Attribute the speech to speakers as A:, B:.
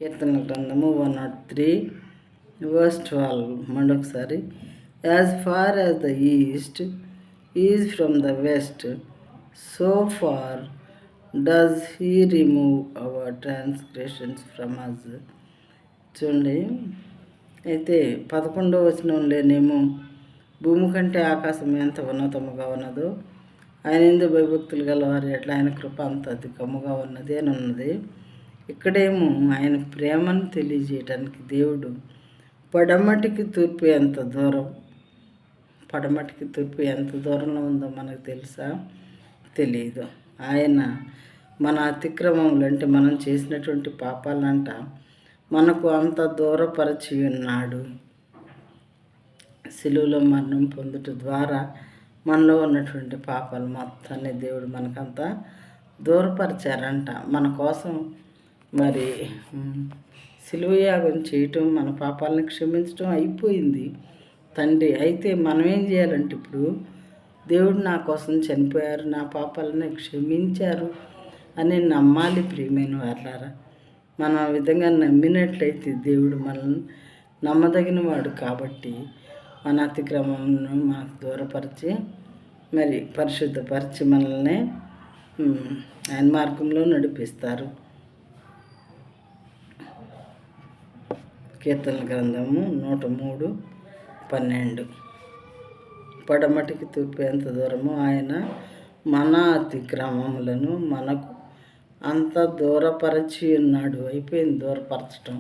A: కీర్తన గ్రంథము 103 verse 12 మరొకసారి. As far as the east is from the west, so far does he remove our transgressions from us. చూడండి, అయితే 11వ వచనంలోనేమో భూమి కంటే ఆకాశం ఎంత ఉన్నతముగా ఉన్నదో, ఆయన ఎందు భయభక్తులు గలవారు ఎట్లా ఆయన కృప అంత అధికముగా ఉన్నది అని ఉన్నది. ఇక్కడేమో ఆయన ప్రేమను తెలియజేయడానికి దేవుడు పడమటికి తూర్పు ఎంత దూరంలో ఉందో మనకు తెలుసా? తెలియదు. ఆయన మన అతిక్రమములు అంటే మనం చేసినటువంటి పాపాలంట మనకు అంత దూరపరిచి ఉన్నాడు. సిలువలో మరణం పొందుట ద్వారా మనలో ఉన్నటువంటి పాపాలు మొత్తాన్ని దేవుడు మనకంత దూరపరిచారంట. మన కోసం మరి సిలువ యాగం చేయటం, మన పాపాలను క్షమించడం అయిపోయింది తండ్రి. అయితే మనం ఏం చేయాలంటే, ఇప్పుడు దేవుడు నా కోసం చనిపోయారు, నా పాపాలను క్షమించారు అని నమ్మాలి. ప్రియమైన వారులారా, మనం ఆ విధంగా నమ్మినట్లయితే దేవుడు మనల్ని నమ్మదగిన వాడు కాబట్టి మన అతిక్రమమును మనకు దూరపరిచి మరి పరిశుద్ధపరిచి మనల్ని ఆయన మార్గంలో నడిపిస్తారు. కీర్తన గ్రంథము 103:12. పడమటికి తూర్పు ఎంత దూరమో ఆయన మన అతిక్రమములను మనకు అంత దూరపరిచి ఉన్నాడు. అయిపోయింది దూరపరచటం.